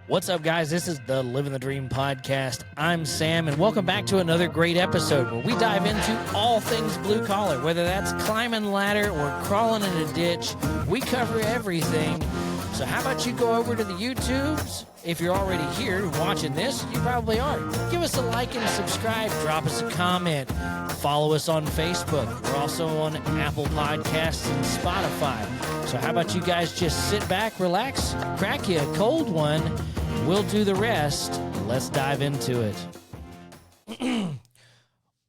What's up, guys? This is the Living the Dream podcast. I'm Sam, and welcome back to another great episode where we dive into all things blue collar, whether that's climbing a ladder or crawling in a ditch. We cover everything. So how about you go over to the YouTubes? If you're already here watching this, you probably are. Give us a like and a subscribe. Drop us a comment. Follow us on Facebook. We're also on Apple Podcasts and Spotify. So how about you guys just sit back, relax, crack you a cold one. We'll do the rest. Let's dive into it.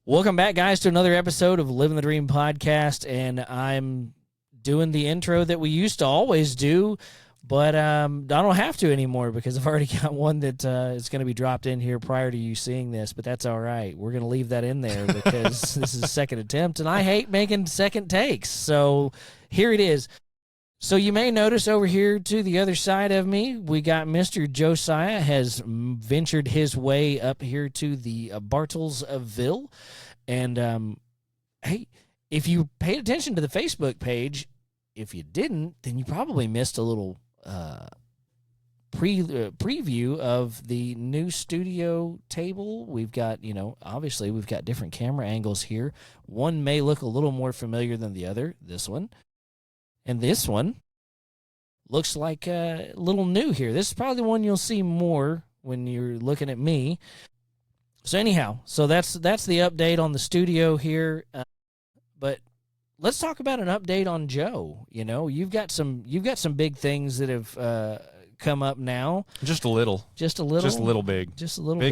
Welcome back, guys, to another episode of Living the Dream podcast. And I'm doing the intro that we used to always do, but I don't have to anymore because I've already got one that is going to be dropped in here prior to you seeing this, but that's all right. We're going to leave that in there because this is a second attempt, and I hate making second takes. So here it is. So you may notice over here to the other side of me, we got Mr. Josiah has ventured his way up here to the Bartlesville. And, hey, if you paid attention to the Facebook page, if you didn't, then you probably missed a little preview of the new studio table. We've got, obviously we've got different camera angles here. One may look a little more familiar than the other, this one. And this one looks like a little new here. This is probably the one you'll see more when you're looking at me. So anyhow, that's the update on the studio here. But let's talk about an update on Joe. You've got some big things that have come up now. Just a little big. Just a little big,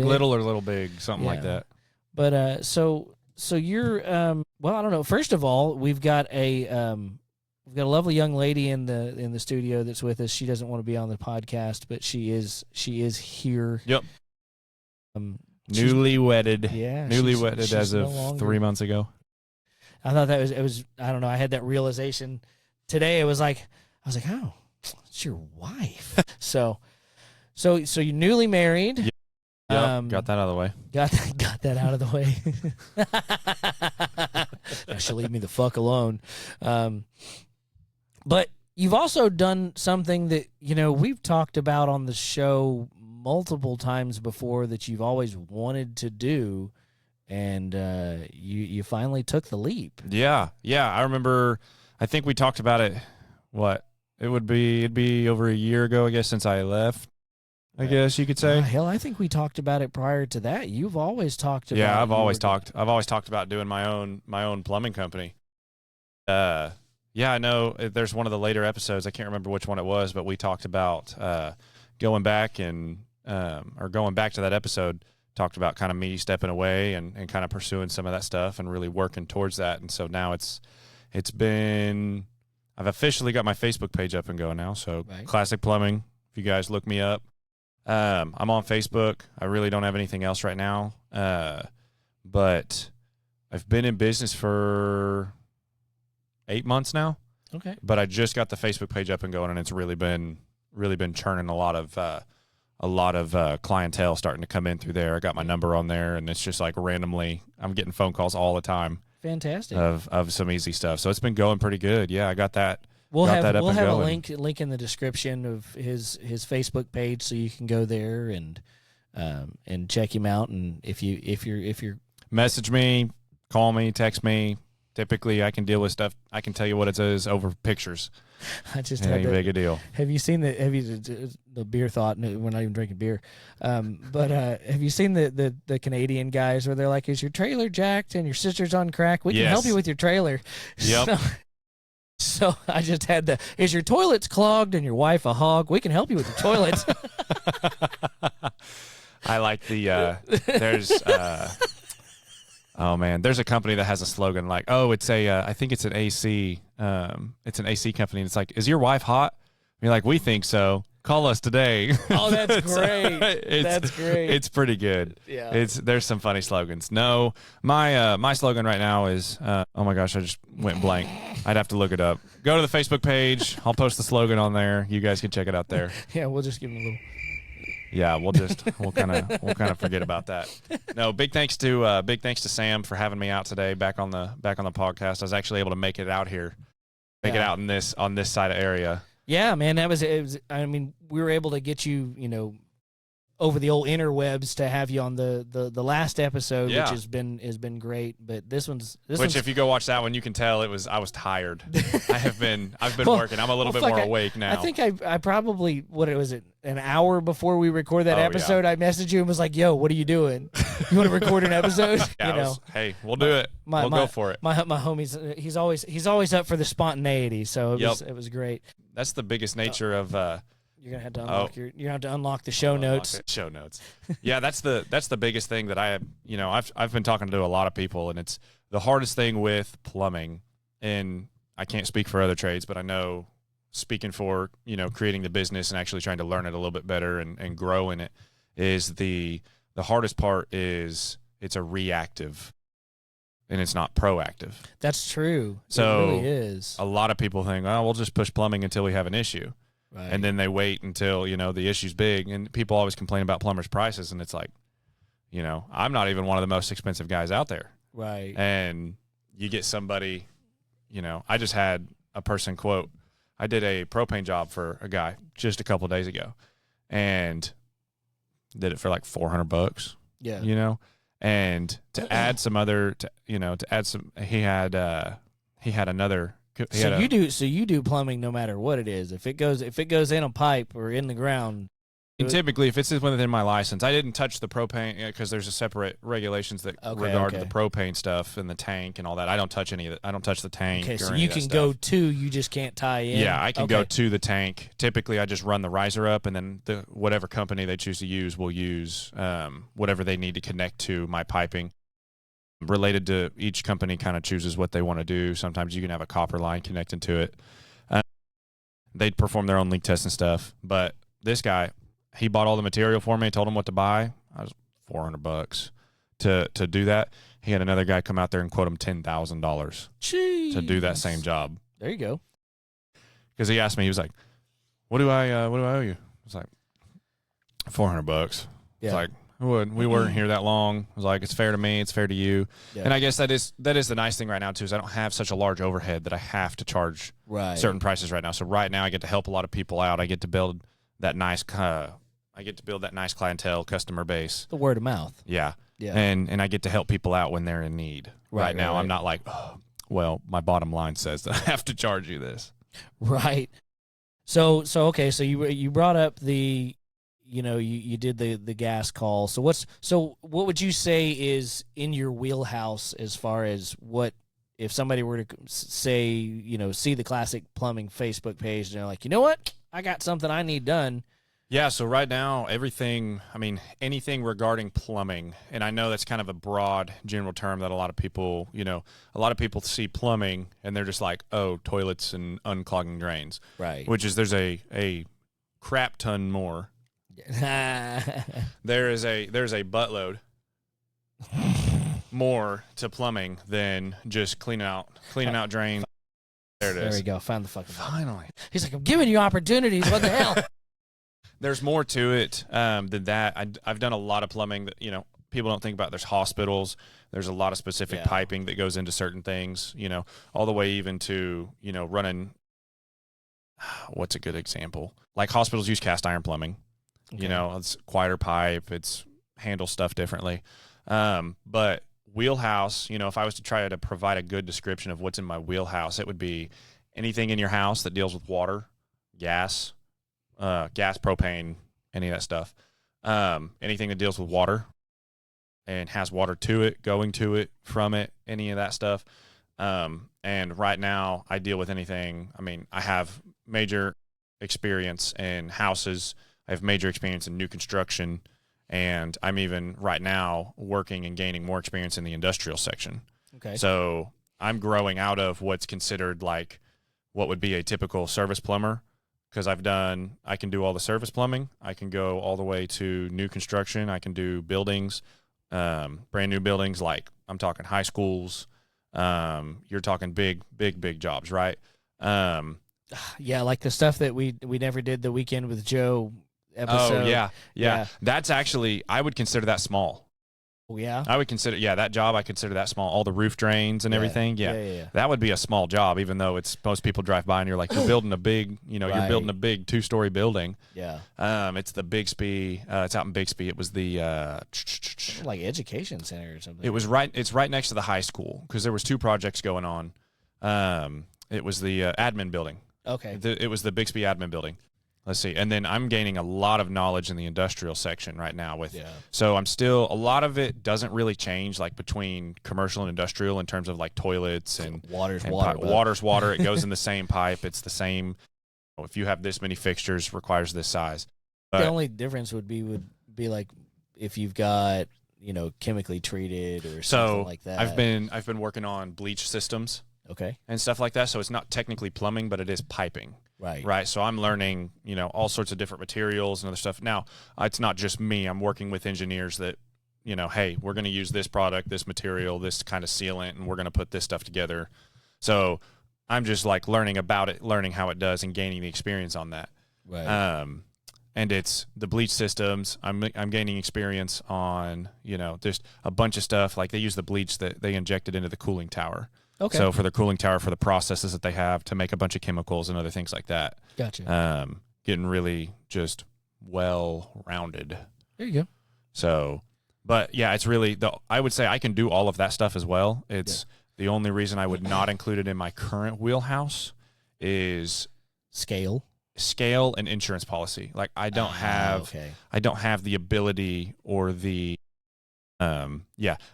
little, or little big, something like that. But so you're well, I don't know. First of all, we've got a lovely young lady in the studio that's with us. She doesn't want to be on the podcast, but she is here. Yep. Newly wedded. Yeah. Newly wedded as of 3 months ago. I thought it was I don't know, I had that realization today. I was like, oh, it's your wife. so you're newly married. Yep. Got that out of the way. Got that out of the way. Now she'll leave me the fuck alone. But you've also done something that, we've talked about on the show multiple times before that you've always wanted to do, and you finally took the leap. Yeah. I remember, I think we talked about it, it'd be over a year ago, I guess, since I left, I guess you could say. Hell, I think we talked about it prior to that. You've always talked about I've always talked about doing my own plumbing company. Yeah, I know there's one of the later episodes, I can't remember which one it was, but we talked about going back to that episode, talked about kind of me stepping away and kind of pursuing some of that stuff and really working towards that. And so now I've officially got my Facebook page up and going now. So right. Classic Plumbing, if you guys look me up. I'm on Facebook. I really don't have anything else right now. But I've been in business for 8 months now. Okay. But I just got the Facebook page up and going, and it's really been churning a lot of clientele starting to come in through there. I got my number on there, and it's just like randomly, I'm getting phone calls all the time. Fantastic. Of some easy stuff. So it's been going pretty good. Yeah, I got that. We'll have a link in the description of his Facebook page, so you can go there and check him out. And if you're message me, call me, text me. Typically, I can deal with stuff. I can tell you what it is over pictures. I just had big a deal. Have you seen the beer thought? We're not even drinking beer, but have you seen the Canadian guys where they're like, "Is your trailer jacked and your sister's on crack? We can help you with your trailer." Yep. So I just had "Is your toilets clogged and your wife a hog? We can help you with your toilets." I like there's. Oh man, there's a company that has a slogan like, I think it's an AC. It's an AC company. And it's like, is your wife hot? And you're like, we think so. Call us today. Oh, that's great. That's great. It's pretty good. Yeah. There's some funny slogans. No, my slogan right now is, oh my gosh, I just went blank. I'd have to look it up. Go to the Facebook page. I'll post the slogan on there. You guys can check it out there. Yeah, we'll just give them a little. Yeah, we'll kind of forget about that. No, big thanks to Sam for having me out today back on the podcast. I was actually able to make it out here, it out on this side of area. Yeah, man, it was. I mean, we were able to get you, over the old interwebs to have you on the last episode, Yeah. which has been great. But this one's If you go watch that one, you can tell I was tired. I've been Well, working. I'm a little bit fuck, more awake now. I think I probably, what was it, an hour before we record that Oh, episode, I messaged you and was like, "Yo, what are you doing? You want to record an episode?" Yeah, hey, we'll do it. We'll go for it. My homie's he's always up for the spontaneity, so it was great. That's the biggest nature of. You're gonna have to unlock you're gonna have to unlock the show notes. Show notes. Yeah, that's the biggest thing that I've been talking to a lot of people, and it's the hardest thing with plumbing. And I can't speak for other trades, but I know speaking for creating the business and actually trying to learn it a little bit better and grow in it is the hardest part is it's a reactive and it's not proactive. That's true. So it really is. A lot of people think, oh, we'll just push plumbing until we have an issue. Right. And then they wait until, the issue's big. And people always complain about plumbers' prices. And it's like, I'm not even one of the most expensive guys out there. Right. And you get somebody, I just had a person quote, I did a propane job for a guy just a couple of days ago and did it for like $400. Yeah. And to add some other, he had another. So you do plumbing no matter what it is. If it goes in a pipe or in the ground. And typically, if it's within my license, I didn't touch the propane because there's a separate regulations that regard the propane stuff and the tank and all that. I don't touch any of it. I don't touch the tank. Okay, so any you of that can stuff. go to, you just can't tie in. Yeah, I can go to the tank. Typically, I just run the riser up, and then whatever company they choose to use will use whatever they need to connect to my piping. Related to each company, kind of chooses what they want to do. Sometimes you can have a copper line connected to it. They perform their own leak tests and stuff, but this guy. He bought all the material for me, told him what to buy. I was $400 to do that. He had another guy come out there and quote him $10,000 to do that same job. There you go. Because he asked me, he was like, "What do I owe you?" I was like, $400. Yeah. It's like we weren't here that long. I was like, it's fair to me, it's fair to you. Yeah. And I guess that is the nice thing right now too, is I don't have such a large overhead that I have to charge certain prices right now. So right now I get to help a lot of people out. I get to build that nice clientele, customer base. The word of mouth. Yeah. And I get to help people out when they're in need. Right now, I'm not like, oh, well, my bottom line says that I have to charge you this. Right. So okay. So you brought up the, you did the gas call. So what would you say is in your wheelhouse as far as what, if somebody were to say, see the Classic Plumbing Facebook page and they're like, you know what? I got something I need done. Yeah, so right now, anything regarding plumbing, and I know that's kind of a broad general term that a lot of people see plumbing and they're just like, oh, toilets and unclogging drains. Right. Which is, there's a crap ton more. There's a buttload more to plumbing than just cleaning out drains. There it is. There we go. Found the fucking finally. He's like, I'm giving you opportunities. What the hell? There's more to it than that. I've done a lot of plumbing that people don't think about. There's hospitals. There's a lot of specific piping that goes into certain things. All the way even to running. What's a good example? Like hospitals use cast iron plumbing. Okay. It's quieter pipe. It's handle stuff differently. But wheelhouse, if I was to try to provide a good description of what's in my wheelhouse, it would be anything in your house that deals with water, gas, propane, any of that stuff. Anything that deals with water and has water to it, going to it, from it, any of that stuff. And right now I deal with anything. I mean, I have major experience in houses. I have major experience in new construction. And I'm even right now working and gaining more experience in the industrial section. Okay. So I'm growing out of what's considered like what would be a typical service plumber, because I can do all the service plumbing. I can go all the way to new construction. I can do buildings, brand new buildings, like I'm talking high schools. You're talking big jobs, right? Yeah, like the stuff that we never did the Weekend with Joe episode. Oh, yeah. That's actually, I would consider that small. Oh, yeah. I would consider, that job, I consider that small. All the roof drains and everything. Yeah. That would be a small job, even though most people drive by and you're like, you're building a big, you're building a big 2-story building. Yeah. It's the Bixby. It's out in Bixby. It was the like education center or something. It's right next to the high school because there was 2 projects going on. It was the admin building. Okay. It was the Bixby admin building. Let's see. And then I'm gaining a lot of knowledge in the industrial section right now so I'm still, a lot of it doesn't really change like between commercial and industrial in terms of like toilets and water. Water's water. It goes in the same pipe. It's the same. If you have this many fixtures, requires this size. But the only difference would be like if you've got, chemically treated or something like that. I've been working on bleach systems. Okay. And stuff like that. So it's not technically plumbing, but it is piping. Right. So I'm learning, all sorts of different materials and other stuff. Now, it's not just me. I'm working with engineers that, hey, we're going to use this product, this material, this kind of sealant, and we're going to put this stuff together. So I'm just like learning about it, learning how it does, and gaining the experience on that. Right. And it's the bleach systems. I'm gaining experience on, just a bunch of stuff. Like they use the bleach that they injected into the cooling tower. Okay. So for the cooling tower, for the processes that they have to make a bunch of chemicals and other things like that. Gotcha. Getting really just well-rounded. There you go. So, but yeah, it's really, I would say I can do all of that stuff as well. It's the only reason I would not include it in my current wheelhouse is scale and insurance policy. Like I don't have the ability or the, I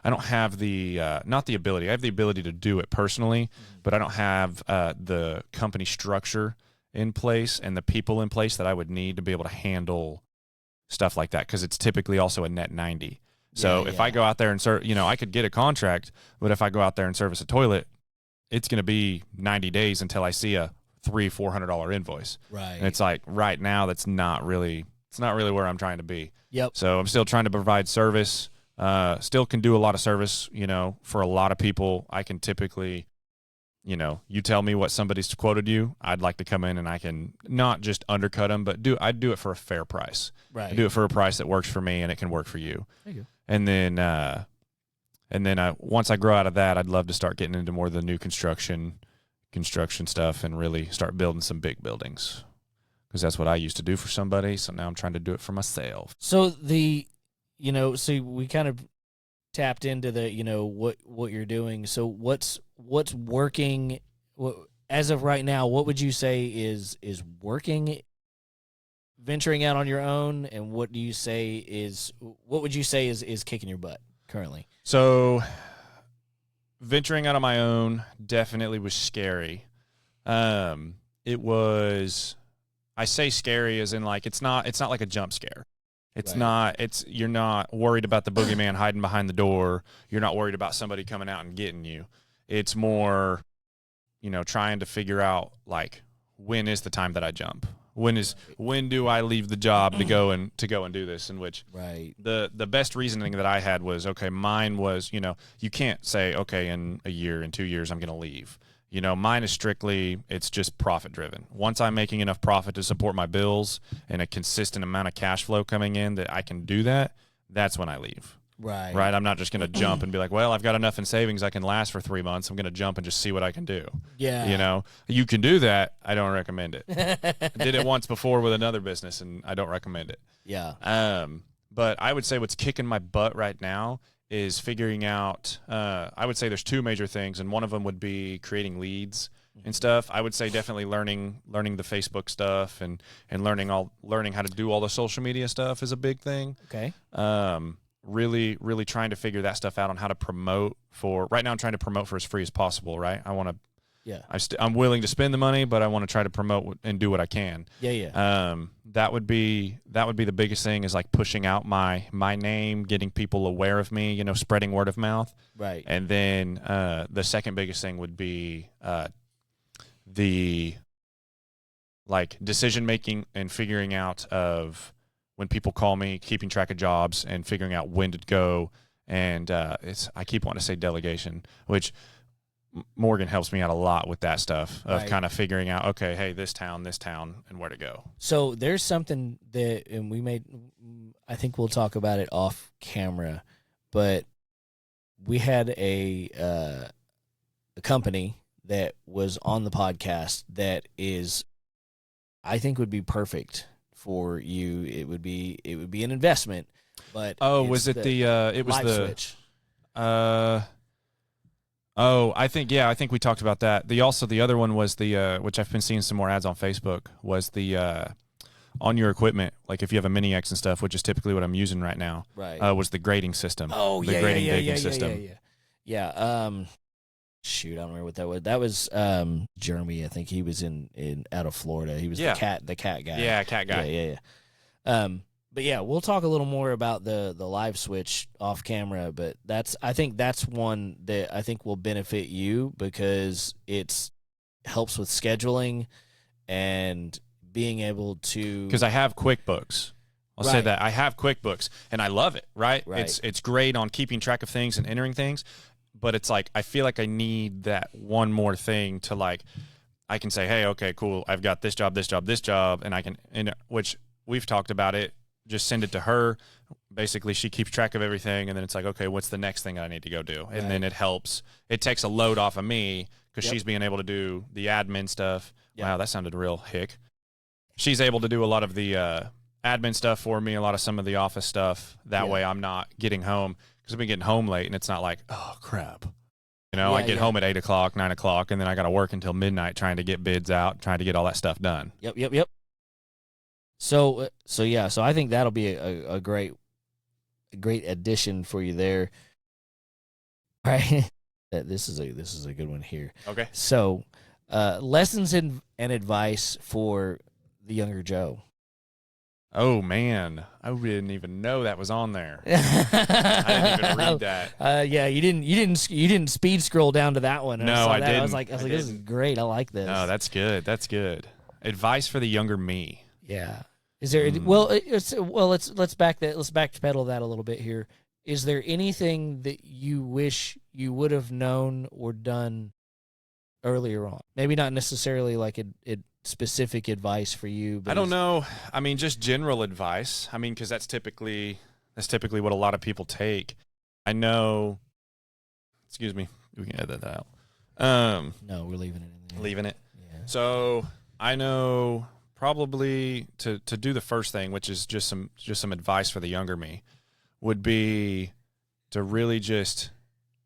don't have the, not the ability. I have the ability to do it personally, but I don't have the company structure in place and the people in place that I would need to be able to handle stuff like that. Cause it's typically also a net 90. So if I go out there and I could get a contract, but if I go out there and service a toilet, it's going to be 90 days until I see a $300-400 invoice. Right. And it's like right now, it's not really where I'm trying to be. Yep. So I'm still trying to provide service. Still can do a lot of service, for a lot of people. I can typically, you tell me what somebody's quoted you, I'd like to come in and I can not just undercut them, but I'd do it for a fair price. Right. I do it for a price that works for me and it can work for you. There you go. And then, once I grow out of that, I'd love to start getting into more of the new construction stuff and really start building some big buildings because that's what I used to do for somebody. So now I'm trying to do it for myself. So so we kind of tapped into the, what you're doing. So what's working as of right now? What would you say is working, venturing out on your own, and what would you say is kicking your butt currently? So venturing out on my own definitely was scary. It was, I say scary as in like, it's not like a jump scare. You're not worried about the boogeyman hiding behind the door. You're not worried about somebody coming out and getting you. It's more, trying to figure out like, when is the time that I jump? When do I leave the job to go and do this? In which the best reasoning that I had was, okay, mine was, you can't say, okay, in a year, in 2 years, I'm going to leave. Mine is strictly, it's just profit driven. Once I'm making enough profit to support my bills and a consistent amount of cash flow coming in that I can do that, that's when I leave. Right. I'm not just going to jump and be like, well, I've got enough in savings I can last for 3 months. I'm going to jump and just see what I can do. Yeah. You can do that. I don't recommend it. I did it once before with another business and I don't recommend it. Yeah. But I would say what's kicking my butt right now is figuring out, I would say there's 2 major things, and one of them would be creating leads and stuff. I would say definitely learning the Facebook stuff and learning how to do all the social media stuff is a big thing. Okay. Really, really trying to figure that stuff out on how to promote right now I'm trying to promote for as free as possible, right? I want to, I'm willing to spend the money, but I want to try to promote and do what I can. That would be the biggest thing is like pushing out my name, getting people aware of me, spreading word of mouth. Right. And then the second biggest thing would be the like decision making and figuring out of when people call me, keeping track of jobs and figuring out when to go. And I keep wanting to say delegation, which Morgan helps me out a lot with that stuff of kind of figuring out, okay, hey, this town, and where to go. So there's something that, and I think we'll talk about it off camera, but we had a company that was on the podcast that is, I think, would be perfect for you. It would be an investment, but was it it was live the switch. I think we talked about that. The other one was the which I've been seeing some more ads on Facebook, was the on your equipment, like if you have a Mini X and stuff, which is typically what I'm using right now. Right. Was the grading system. Oh, the yeah, grading yeah, digging yeah, system. yeah. Shoot, I don't remember what that was. That was Jeremy. I think he was in out of Florida. He was the cat guy. Yeah, cat guy. Yeah. But yeah, we'll talk a little more about the live switch off camera. But I think that's one that I think will benefit you because it's helps with scheduling and being able to. Because I have QuickBooks. I'll say that I have QuickBooks and I love it. Right. It's great on keeping track of things and entering things, but it's like I feel like I need that one more thing to like. I can say, hey, okay, cool. I've got this job, and I can, which we've talked about it. Just send it to her. Basically, she keeps track of everything, and then it's like, okay, what's the next thing I need to go do? And then it helps. It takes a load off of me because she's being able to do the admin stuff. Yep. Wow, that sounded real hick. She's able to do a lot of the admin stuff for me, a lot of some of the office stuff. That way I'm not getting home because I've been getting home late, and it's not like, oh, crap. You know, I get home at 8 o'clock, 9 o'clock, and then I got to work until midnight trying to get bids out, trying to get all that stuff done. Yep. So I think that'll be a great addition for you there. All right. This is a good one here. Okay. So, lessons and advice for the younger Joe. Oh man, I didn't even know that was on there. I didn't even read that. Yeah, you didn't speed scroll down to that one. No, I didn't. I was like, this is great. I like this. No, that's good. That's good. Advice for the younger me. Yeah. Is there let's backpedal that a little bit here. Is there anything that you wish you would have known or done earlier on? Maybe not necessarily like a specific advice for you, but I don't know. I mean, just general advice. I mean, because that's typically what a lot of people take. I know. Excuse me. We can edit that out. No, we're leaving it in there. Leaving it. Yeah. So I know. Probably to do the first thing, which is just some advice for the younger me, would be to really just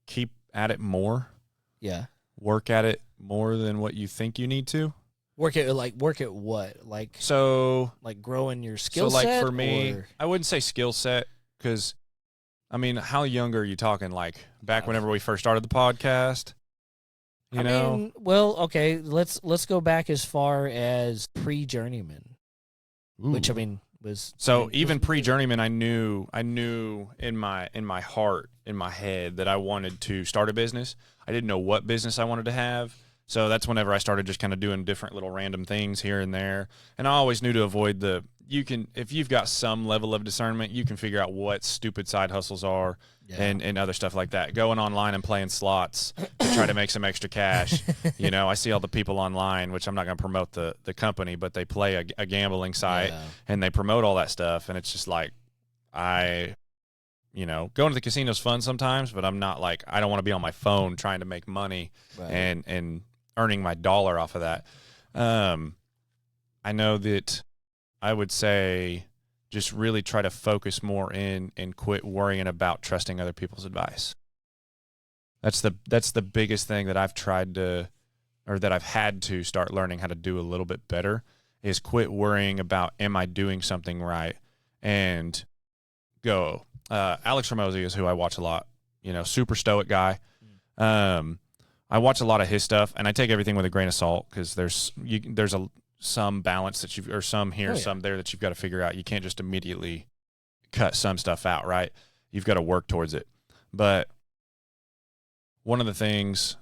keep at it more. Yeah. Work at it more than what you think you need to. Work at what? Like growing your skill set? So like for me, I wouldn't say skill set because, I mean, how young are you talking? Like back whenever we first started the podcast? You know? Well, okay, let's go back as far as pre-journeyman, which I mean was even pre-journeyman. I knew in my heart, in my head, that I wanted to start a business. I didn't know what business I wanted to have, so that's whenever I started just kind of doing different little random things here and there. And I always knew to avoid if you've got some level of discernment, you can figure out what stupid side hustles are. And other stuff like that. Going online and playing slots to try to make some extra cash. You know, I see all the people online, which I'm not going to promote the company, but they play a gambling site and they promote all that stuff. And it's just like, going to the casino is fun sometimes, but I'm not like, I don't want to be on my phone trying to make money and earning my dollar off of that. I know that I would say just really try to focus more in and quit worrying about trusting other people's advice. That's the biggest thing that I've tried to, or that I've had to start learning how to do a little bit better, is quit worrying about, am I doing something right? And go. Alex Ramosi is who I watch a lot, super stoic guy. I watch a lot of his stuff and I take everything with a grain of salt because there's some balance that or some here, some there that you've got to figure out. You can't just immediately cut some stuff out, right? You've got to work towards it. But one of the things,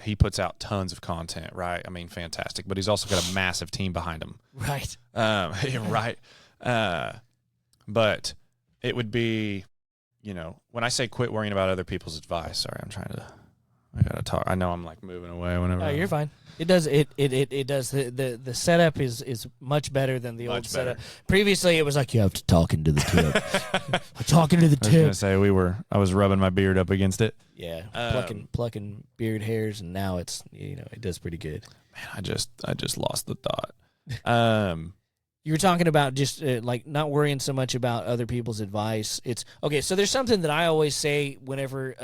he puts out tons of content, right? I mean, fantastic. But he's also got a massive team behind him. Right. Right. But it would be, when I say quit worrying about other people's advice, sorry, I'm trying to I gotta talk. I know I'm like moving away whenever. Oh, you're fine. It does. It does. The setup is much better than the old setup. Previously, it was like you have to talk into the tip. Talking to the I was gonna tip. say I was rubbing my beard up against it. Yeah, plucking beard hairs, and now it's it does pretty good. Man, I just lost the thought. You were talking about just like not worrying so much about other people's advice. It's okay. So there's something that I always say whenever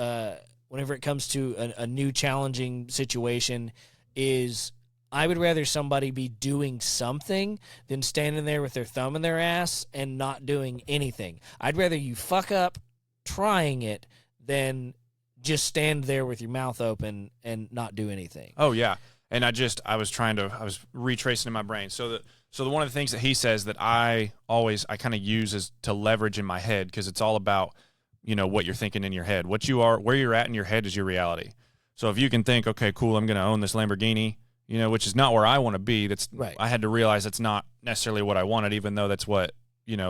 it comes to a new challenging situation is I would rather somebody be doing something than standing there with their thumb in their ass and not doing anything. I'd rather you fuck up trying it than just stand there with your mouth open and not do anything. Oh yeah. And I was retracing in my brain. So the one of the things that he says that I kind of use is to leverage in my head, because it's all about, what you're thinking in your head. Where you're at in your head is your reality. So if you can think, okay, cool, I'm going to own this Lamborghini, which is not where I want to be. That's right. I had to realize that's not necessarily what I wanted, even though that's what,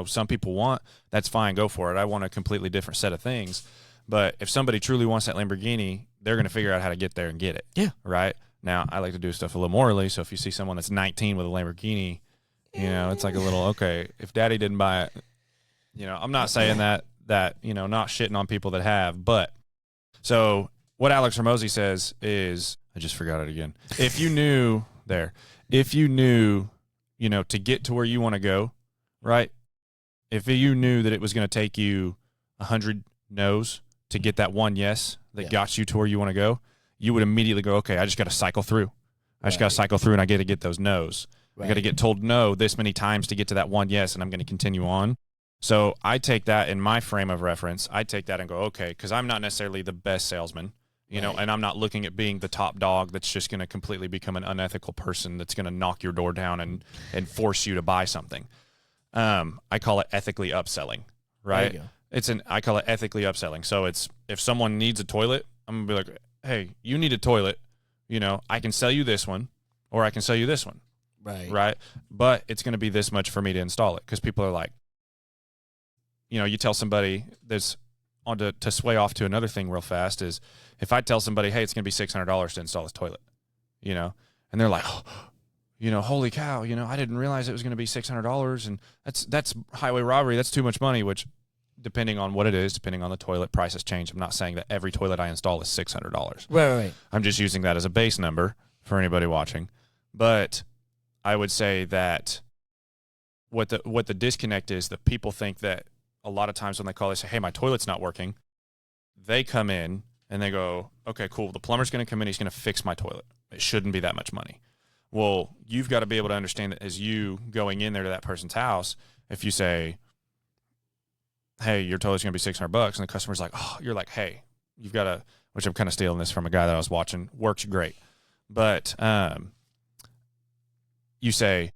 some people want. That's fine. Go for it. I want a completely different set of things. But if somebody truly wants that Lamborghini, they're going to figure out how to get there and get it. Yeah. Right. Now, I like to do stuff a little more early. So if you see someone that's 19 with a Lamborghini, it's like a little, okay, if daddy didn't buy it, I'm not saying that, not shitting on people that have, but so what Alex Ramosi says is, I just forgot it again. If you knew, to get to where you want to go, right? If you knew that it was going to take you 100 no's to get that one yes that got you to where you want to go, you would immediately go, okay, I just got to cycle through. I just got to cycle through, and I got to get those no's. Right. I got to get told no this many times to get to that one yes, and I'm going to continue on. So I take that in my frame of reference. I take that and go, okay, because I'm not necessarily the best salesman, and I'm not looking at being the top dog that's just going to completely become an unethical person that's going to knock your door down and force you to buy something. I call it ethically upselling, right? I call it ethically upselling. So it's, if someone needs a toilet, I'm going to be like, hey, you need a toilet, I can sell you this one, or I can sell you this one. Right. But it's going to be this much for me to install it. Because people are like, you tell somebody that's on to sway off to another thing real fast is, if I tell somebody, hey, it's going to be $600 to install this toilet, and they're like, holy cow, I didn't realize it was going to be $600, and that's highway robbery. That's too much money, which, depending on what it is, depending on the toilet, prices change. I'm not saying that every toilet I install is $600. Right. I'm just using that as a base number for anybody watching. But I would say that what the disconnect is that people think that a lot of times when they call, they say, hey, my toilet's not working. They come in and they go, okay, cool. The plumber's going to come in. He's going to fix my toilet. It shouldn't be that much money. Well, you've got to be able to understand that as you going in there to that person's house, if you say, hey, your toilet's going to be $600, and the customer's like, oh, you're like, hey, you've got to, which I'm kind of stealing this from a guy that I was watching, works great. But you say,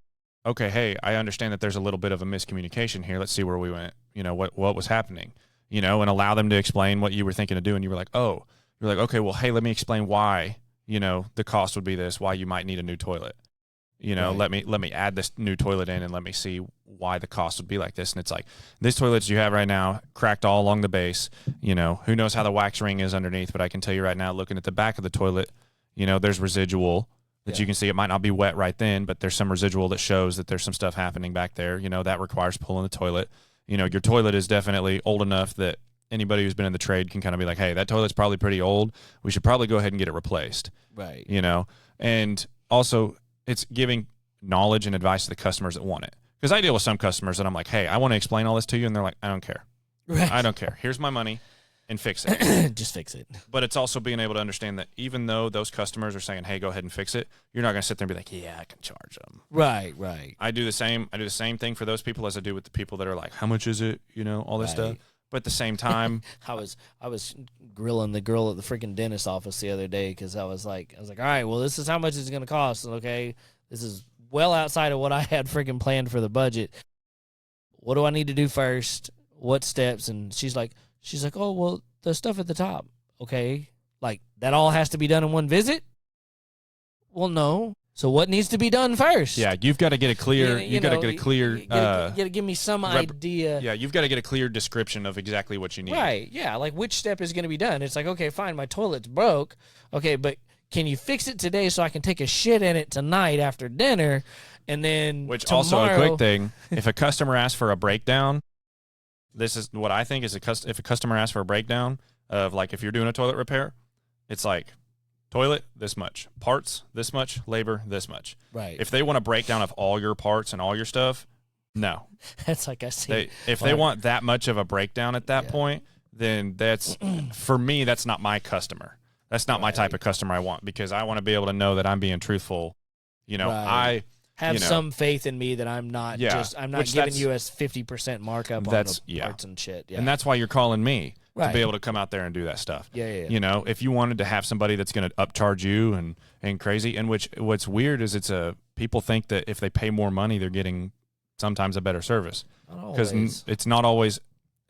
okay, hey, I understand that there's a little bit of a miscommunication here. Let's see where we went, what was happening, and allow them to explain what you were thinking of doing. You were like, oh, you're like, okay, well, hey, let me explain why, the cost would be this, why you might need a new toilet. Right. Let me add this new toilet in, and let me see why the cost would be like this. And it's like, this toilet you have right now, cracked all along the base, who knows how the wax ring is underneath, but I can tell you right now, looking at the back of the toilet, there's residual that you can see. It might not be wet right then, but there's some residual that shows that there's some stuff happening back there. That requires pulling the toilet. Your toilet is definitely old enough that anybody who's been in the trade can kind of be like, hey, that toilet's probably pretty old. We should probably go ahead and get it replaced. Right. And also it's giving knowledge and advice to the customers that want it. Because I deal with some customers that I'm like, hey, I want to explain all this to you. And they're like, I don't care. Right. I don't care. Here's my money. And fix it. Just fix it. But it's also being able to understand that even though those customers are saying, hey, go ahead and fix it, you're not going to sit there and be like, yeah, I can charge them. Right. I do the same thing for those people as I do with the people that are like, how much is it? All this stuff. But at the same time, I was grilling the girl at the freaking dentist office the other day because I was like, all right, well, this is how much it's going to cost. Okay, this is well outside of what I had freaking planned for the budget. What do I need to do first? What steps? And she's like, oh, well, the stuff at the top. Okay, like that all has to be done in one visit? Well, no. So what needs to be done first? Yeah, you've got to get a clear. You got to get a clear. You got to give me some idea. Yeah, you've got to get a clear description of exactly what you need. Right. Yeah. Like which step is going to be done? It's like, okay, fine, my toilet's broke. Okay, but can you fix it today so I can take a shit in it tonight after dinner, and then which tomorrow... also a quick thing. If a customer asks for a breakdown, this is what I think is if a customer asks for a breakdown of like if you're doing a toilet repair, it's like. Toilet, this much. Parts, this much. Labor, this much. Right. If they want a breakdown of all your parts and all your stuff, no. That's like I see. If they want that much of a breakdown at that point, then that's, for me, that's not my customer. That's not my type of customer I want, because I want to be able to know that I'm being truthful. You know, I have some faith in me that I'm not I'm not giving you a 50% markup on the parts and shit. Yeah. And that's why you're calling me. To be able to come out there and do that stuff. Yeah. You know, if you wanted to have somebody that's going to upcharge you and crazy, and what's weird is people think that if they pay more money, they're getting sometimes a better service. Because it's not always,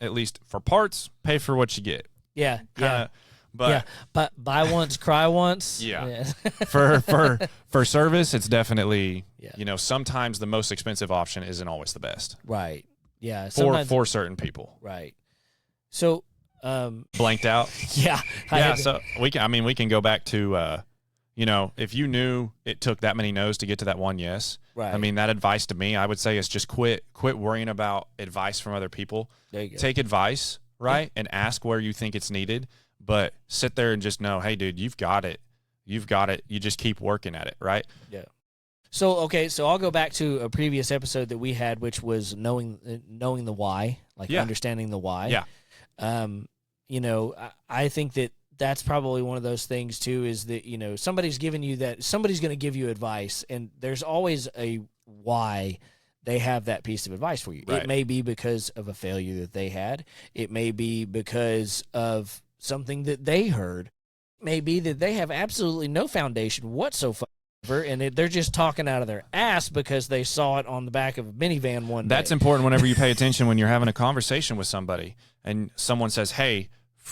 at least for parts, pay for what you get. Yeah. But buy once, cry once. Yeah. for service, it's definitely, you know, sometimes the most expensive option isn't always the best. Right. Yeah. For certain people. Right. So, blanked out. Yeah. So we can go back to, you know, if you knew it took that many no's to get to that one yes. Right. I mean, that advice to me, I would say, is just quit worrying about advice from other people. There you go. Take advice, right, and ask where you think it's needed, but sit there and just know, hey, dude, you've got it. You just keep working at it, right? Yeah. So I'll go back to a previous episode that we had, which was knowing the why, understanding the why. Yeah. You know, I think that's probably one of those things too, is that, you know, somebody's going to give you advice, and there's always a why they have that piece of advice for you. Right. It may be because of a failure that they had. It may be because of something that they heard. It may be that they have absolutely no foundation whatsoever, and they're just talking out of their ass because they saw it on the back of a minivan one day. That's important whenever you pay attention when you're having a conversation with somebody and someone says, hey,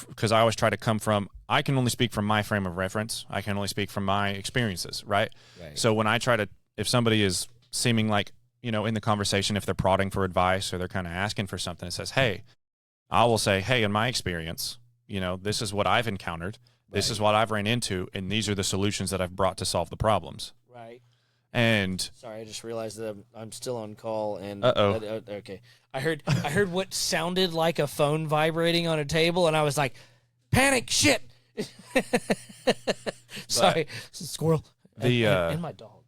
because I always try to come from, I can only speak from my frame of reference. I can only speak from my experiences, right? So when I try to, if somebody is seeming like, you know, in the conversation, if they're prodding for advice or they're kind of asking for something, it says, hey, I will say, hey, in my experience, you know, this is what I've encountered. This is what I've ran into, and these are the solutions that I've brought to solve the problems. Right. And sorry, I just realized that I'm still on call. And okay, I heard what sounded like a phone vibrating on a table, and I was like, "Panic! Shit!" Sorry, squirrel. And my dog.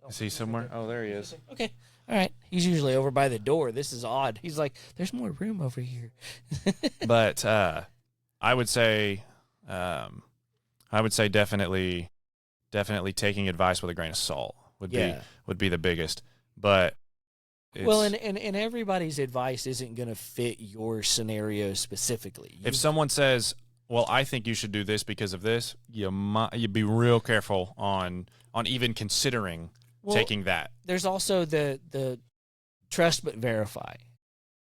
Is he somewhere? Oh, there he is. Okay. All right. He's usually over by the door. This is odd. He's like, "There's more room over here." But I would say definitely taking advice with a grain of salt would be the biggest. But and everybody's advice isn't going to fit your scenario specifically. If someone says, "Well, I think you should do this because of this," you'd be real careful on even considering taking that. There's also the trust but verify.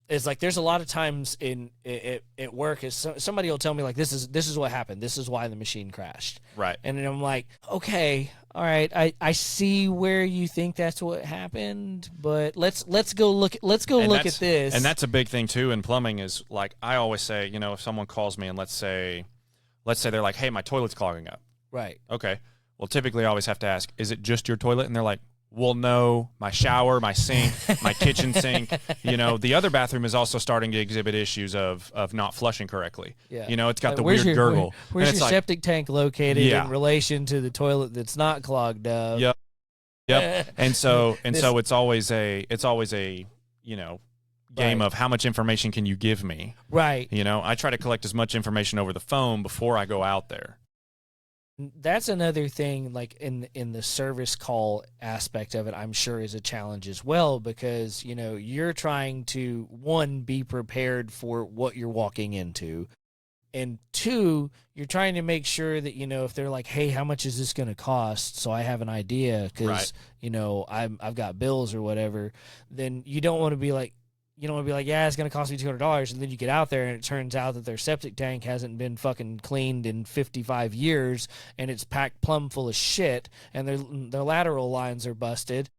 It's like there's a lot of times at work is somebody will tell me like this is what happened. This is why the machine crashed. Right. And then I'm like, okay, all right, I see where you think that's what happened, but let's go look at this. And that's a big thing too in plumbing is like I always say, you know, if someone calls me and let's say they're like, hey, my toilet's clogging up. Right. Okay. Well, typically I always have to ask, is it just your toilet? And they're like, well, no, my shower, my sink, my kitchen sink. You know, the other bathroom is also starting to exhibit issues of not flushing correctly. Yeah. You know, it's got the weird gurgle. Where's your septic tank located in relation to the toilet that's not clogged up? Yep. And so it's always a you know, game of how much information can you give me? Right. You know, I try to collect as much information over the phone before I go out there. That's another thing, like in the service call aspect of it, I'm sure is a challenge as well, because, you know, you're trying to, one, be prepared for what you're walking into, and two, you're trying to make sure that, you know, if they're like, hey, how much is this going to cost? So I have an idea because, you know, I've got bills or whatever, then you don't want to be like, you don't want to be like, yeah, it's going to cost me $200, and then you get out there and it turns out that their septic tank hasn't been fucking cleaned in 55 years, and it's packed plumb full of shit, and their lateral lines are busted,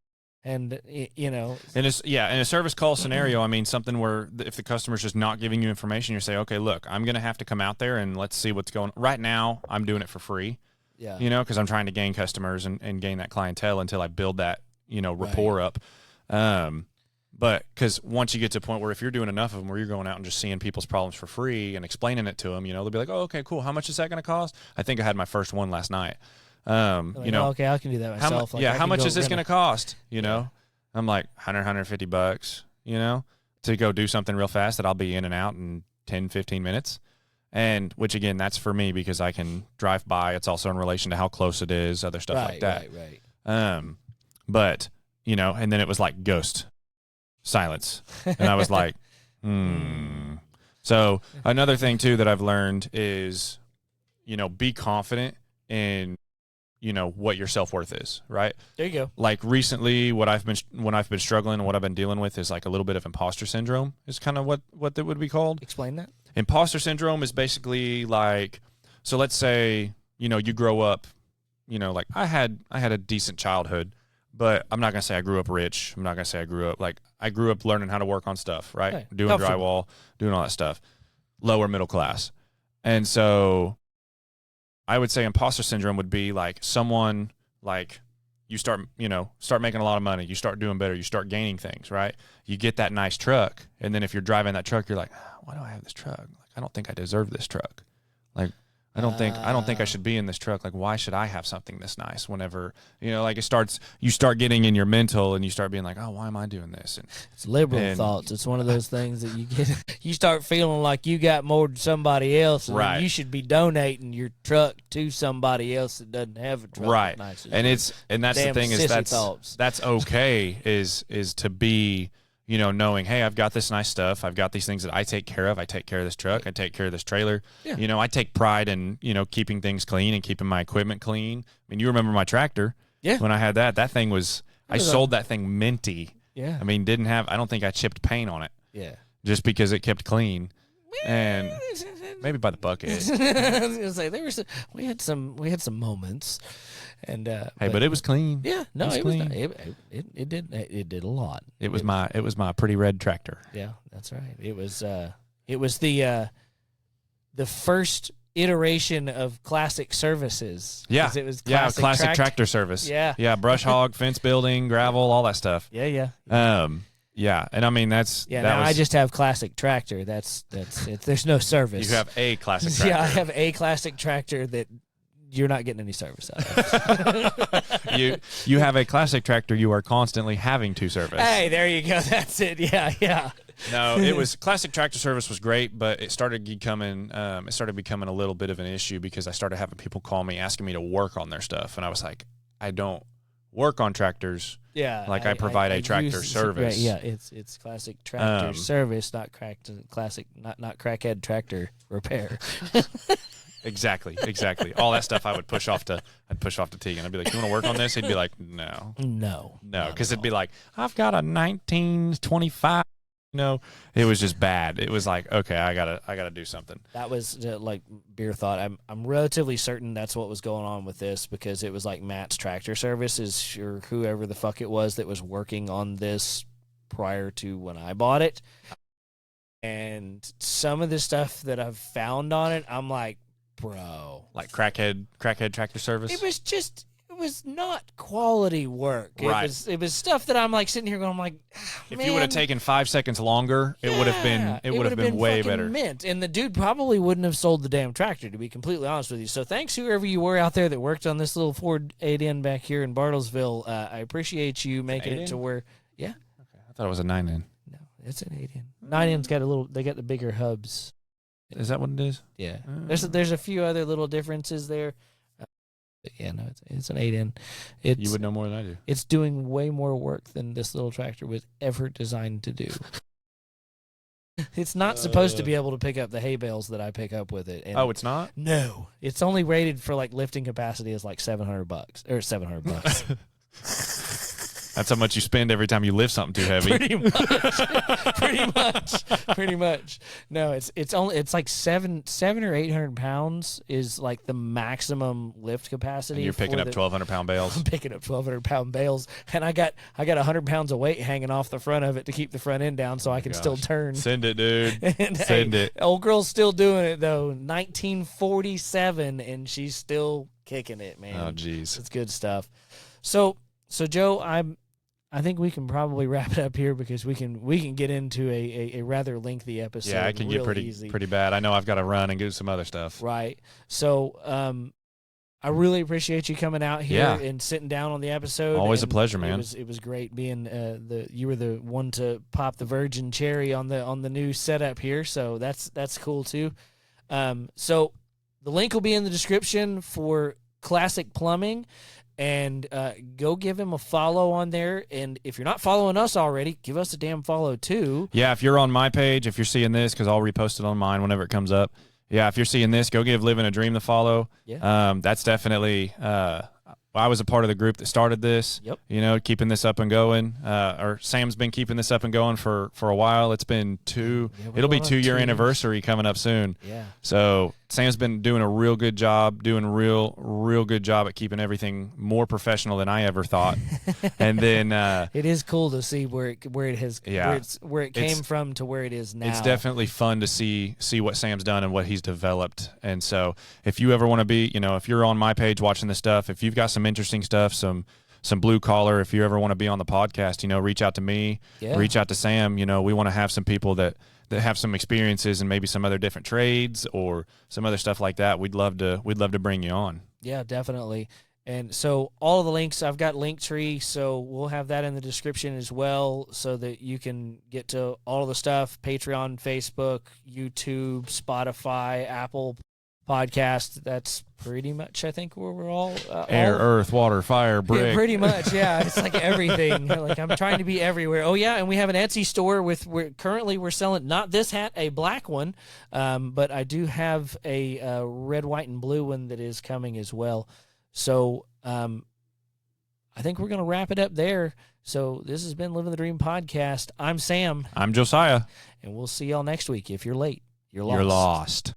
and you know. And it's in a service call scenario, I mean, something where if the customer's just not giving you information, you say, okay, look, I'm going to have to come out there and let's see what's going on. Right now, I'm doing it for free. Yeah. You know, because I'm trying to gain customers and gain that clientele until I build that, rapport up. But because once you get to a point where if you're doing enough of them where you're going out and just seeing people's problems for free and explaining it to them, they'll be like, oh, okay, cool. How much is that going to cost? I think I had my first one last night. Okay, I can do that myself. How much is this going to cost? I'm like $150, to go do something real fast that I'll be in and out in 10, 15 minutes. And which, again, that's for me because I can drive by. It's also in relation to how close it is, other stuff like that. Right. But, and then it was like ghost silence. And I was like, So another thing, too, that I've learned is, be confident in, what your self-worth is, right? There you go. Like recently, when I've been struggling and what I've been dealing with is like a little bit of imposter syndrome is kind of what that would be called. Explain that. Imposter syndrome is basically like, so let's say, you grow up, like I had a decent childhood, but I'm not going to say I grew up rich. I'm not going to say I grew up learning how to work on stuff, right? Hey, doing drywall, doing all that stuff, lower middle class. And so I would say imposter syndrome would be like someone like you start making a lot of money. You start doing better. You start gaining things, right? You get that nice truck. And then if you're driving that truck, you're like, why do I have this truck? Like, I don't think I deserve this truck. Like, I don't think I should be in this truck. Like, why should I have something this nice whenever, you start getting in your mental and you start being like, oh, why am I doing this? And it's liberal thoughts. It's one of those things that you start feeling like you got more than somebody else. And right. You should be donating your truck to somebody else that doesn't have a truck. Right. Nice And that's the thing is that's okay is to be, knowing, hey, I've got this nice stuff. I've got these things that I take care of. I take care of this truck. I take care of this trailer. Yeah. I take pride in, keeping things clean and keeping my equipment clean. I mean, you remember my tractor. Yeah. When I had that thing I sold that thing minty. Yeah. I mean, I don't think I chipped paint on it. Yeah. Just because it kept clean. And maybe by the bucket. I was gonna say we had some moments, and but it was clean. Yeah, no, it was clean. It did a lot. It was my pretty red tractor. Yeah, that's right. It was the first iteration of classic services. Yeah, it was classic tractor service. Yeah, brush hog, fence building, gravel, all that stuff. Yeah. Yeah, and I mean I just have classic tractor. That's it. There's no service. You have a classic tractor. Yeah, I have a classic tractor that you're not getting any service out of. You have a classic tractor. You are constantly having to service. Hey, there you go. That's it. Yeah. No, it was classic tractor service was great, but it started becoming a little bit of an issue because I started having people call me asking me to work on their stuff, and I was like, I don't work on tractors. Yeah, I provide a tractor service. Yeah, it's classic tractor service, not not crackhead tractor repair. Exactly. All that stuff I would push off to Tegan. I'd be like, "You want to work on this?" He'd be like, "No, because it'd be like, I've got a 1925." It was just bad. It was like, okay, I gotta do something. That was like beer thought. I'm relatively certain that's what was going on with this because it was like Matt's Tractor Services or whoever the fuck it was that was working on this prior to when I bought it. And some of the stuff that I've found on it, I'm like, bro, like crackhead tractor service. It was not quality work. Right. It was stuff that I'm like sitting here going, I'm like, if you would have taken 5 seconds longer, it would have been way better. Mint. And the dude probably wouldn't have sold the damn tractor, to be completely honest with you. So thanks whoever you were out there that worked on this little Ford 8N back here in Bartlesville. I appreciate you making it to where, yeah. Okay. I thought it was a 9N. No, it's an 8N. 9N's got they got the bigger hubs. Is that what it is? Yeah. There's a few other little differences there. Yeah, no, it's an 8N. You would know more than I do. It's doing way more work than this little tractor was ever designed to do. It's not supposed to be able to pick up the hay bales that I pick up with it. And it's not? No. It's only rated for like lifting capacity is like $700 or $700. That's how much you spend every time you lift something too heavy. Pretty much. No, it's like 700 or 800 pounds is like the maximum lift capacity. And you're picking up 1,200-pound bales. I'm picking up 1,200-pound bales, and I got 100 pounds of weight hanging off the front of it to keep the front end down, so I can still turn. Send it, dude. And Send it. Old girl's still doing it though. 1947, and she's still kicking it, man. Oh, jeez. It's good stuff. So Joe, I think we can probably wrap it up here because we can get into a rather lengthy episode. Yeah, it can get pretty bad. I know I've got to run and do some other stuff. Right. So I really appreciate you coming out here and sitting down on the episode. Always a pleasure, man. It was great being you were the one to pop the virgin cherry on the new setup here. So that's cool too. So the link will be in the description for Classic Plumbing. And go give him a follow on there. And if you're not following us already, give us a damn follow too. Yeah, if you're on my page, if you're seeing this, because I'll repost it on mine whenever it comes up. Yeah, if you're seeing this, go give Living a Dream the follow. Yeah. That's definitely I was a part of the group that started this. Yep. You know, keeping this up and going. Or Sam's been keeping this up and going for a while. It's been it'll be 2-year anniversary coming up soon. Yeah. So Sam's been doing a real good job, doing real good job at keeping everything more professional than I ever thought. And then it is cool to see where it came from to where it is now. It's definitely fun to see what Sam's done and what he's developed. And so if you ever want to be, if you're on my page watching this stuff, if you've got some interesting stuff, some blue collar, if you ever want to be on the podcast, reach out to me, reach out to Sam. We want to have some people that have some experiences and maybe some other different trades or some other stuff like that. We'd love to bring you on. Yeah, definitely. And so all of the links, I've got Linktree, so we'll have that in the description as well so that you can get to all of the stuff, Patreon, Facebook, YouTube, Spotify, Apple Podcast. That's pretty much, I think, where we're all air, earth, water, fire, brick. Yeah, pretty much. Yeah, it's like everything. Like I'm trying to be everywhere. Oh yeah, and we have an Etsy store currently we're selling not this hat, a black one, but I do have a red, white, and blue one that is coming as well. So I think we're gonna wrap it up there. So this has been Living the Dream podcast. I'm Sam. I'm Josiah, and we'll see y'all next week. If you're late, you're lost. You're lost.